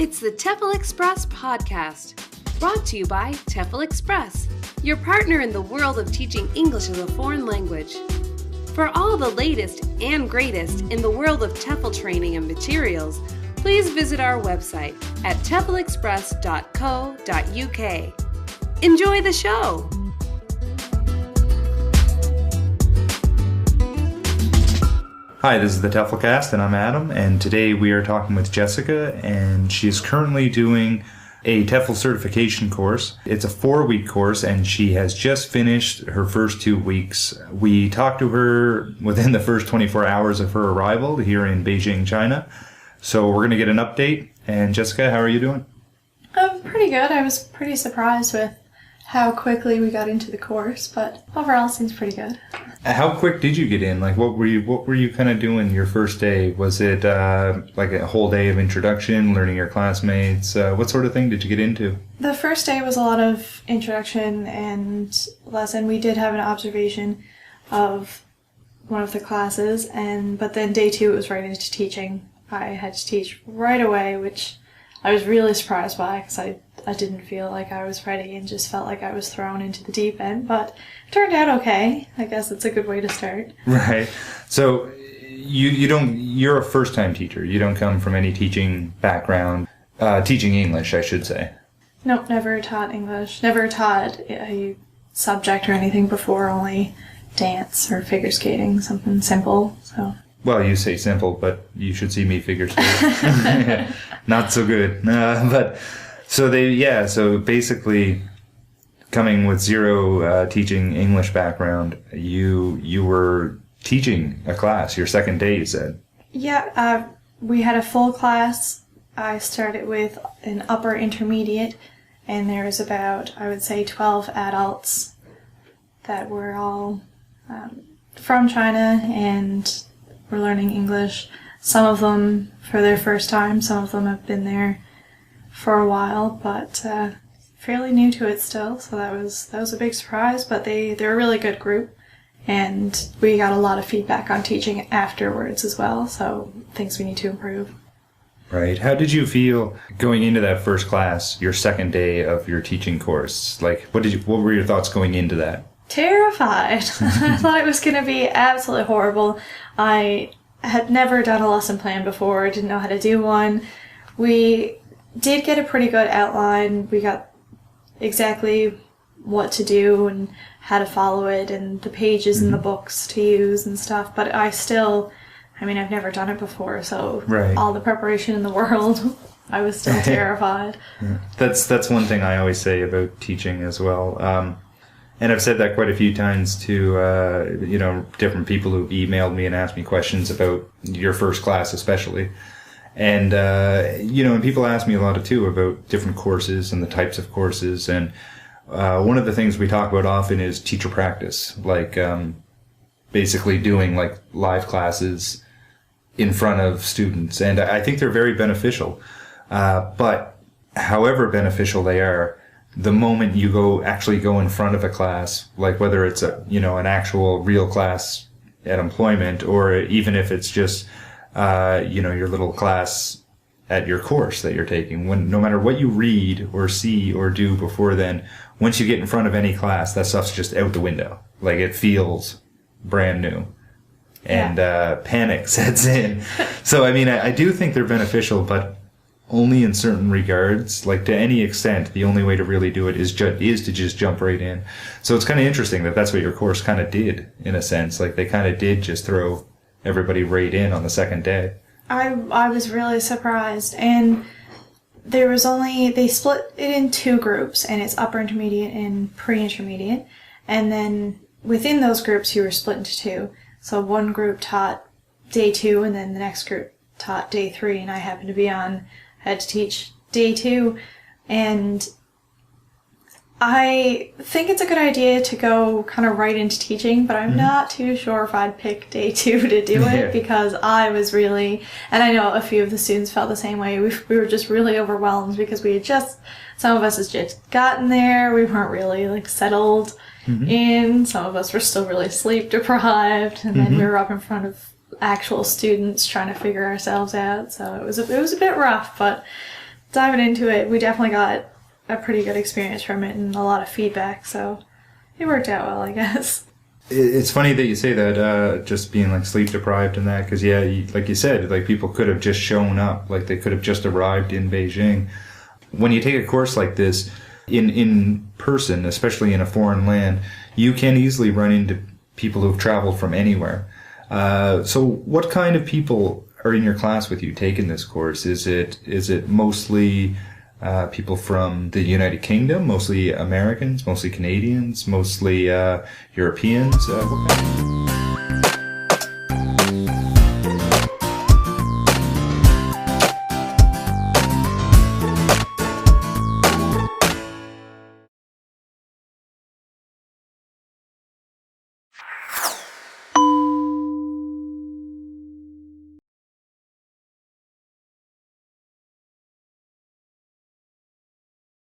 It's the TEFL Express podcast, brought to you by TEFL Express, your partner in the world of teaching English as a foreign language. For all the latest and greatest in the world of TEFL training and materials, please visit our website at teflexpress.co.uk. Enjoy the show! Hi, this is the TEFLCast, and I'm Adam, and today we are talking with Jessica, and she is currently doing a TEFL certification course. It's a 4-week course, and she has just finished her first 2 weeks. We talked to her within the first 24 hours of her arrival here in Beijing, China. So we're going to get an update. And Jessica, how are you doing? Pretty good. I was pretty surprised with how quickly we got into the course, but overall it seems pretty good. How quick did you get in? Like, what were you kind of doing your first day? Was it like a whole day of introduction, learning your classmates? What sort of thing did you get into? The first day was a lot of introduction and lesson. We did have an observation of one of the classes, but then day 2 it was right into teaching. I had to teach right away, which I was really surprised by because I didn't feel like I was ready and just felt like I was thrown into the deep end, but it turned out okay. I guess it's a good way to start. Right. So you're a first-time teacher. You don't come from any teaching background, teaching English, I should say. Nope, never taught English. Never taught a subject or anything before, only dance or figure skating, something simple, so... Well, you say simple, but you should see me figure skate. Not so good. But so basically, coming with zero teaching English background, you were teaching a class. Your second day, you said. Yeah, we had a full class. I started with an upper intermediate, and there was about, I would say, 12 adults that were all from China and were learning English. Some of them for their first time, some of them have been there for a while, but fairly new to it still, so that was a big surprise, but they're a really good group, and we got a lot of feedback on teaching afterwards as well, so things we need to improve. Right. How did you feel going into that first class, your second day of your teaching course? Like, what were your thoughts going into that? Terrified. I thought it was going to be absolutely horrible. I had never done a lesson plan before, didn't know how to do one. We did get a pretty good outline. We got exactly what to do and how to follow it and the pages in the books to use and stuff, but I've never done it before, so right. All the preparation in the world, I was still terrified. Yeah. That's one thing I always say about teaching as well. And I've said that quite a few times to, different people who've emailed me and asked me questions about your first class especially. And, and people ask me a lot too about different courses and the types of courses. And one of the things we talk about often is teacher practice, like basically doing like live classes in front of students. And I think they're very beneficial. But however beneficial they are, the moment you go in front of a class, like whether it's an actual real class at employment, or even if it's just, your little class at your course that you're taking, no matter what you read or see or do before then, once you get in front of any class, that stuff's just out the window. Like, it feels brand new. And, panic sets in. So, I do think they're beneficial, but only in certain regards. Like, to any extent, the only way to really do it is to just jump right in. So it's kind of interesting that that's what your course kind of did, in a sense. Like, they kind of did just throw everybody right in on the second day. I was really surprised, and they split it in 2 groups, and it's upper intermediate and pre-intermediate, and then within those groups you were split into 2. So one group taught day 2, and then the next group taught day 3, and I happened to be had to teach day 2, and I think it's a good idea to go kind of right into teaching, but I'm not too sure if I'd pick day 2 to do it, because I was really, and I know a few of the students felt the same way, we were just really overwhelmed because some of us had just gotten there, we weren't really settled in, some of us were still really sleep deprived, and then we were up in front of actual students trying to figure ourselves out, so it was a bit rough, but diving into it, we definitely got a pretty good experience from it and a lot of feedback, so it worked out well, I guess. It's funny that you say that, just being like sleep deprived and that, because like you said, like people could have just shown up, like they could have just arrived in Beijing. When you take a course like this in person, especially in a foreign land, you can easily run into people who've traveled from anywhere. So what kind of people are in your class with you taking this course? Is it mostly people from the United Kingdom, mostly Americans, mostly Canadians, mostly Europeans? What kind of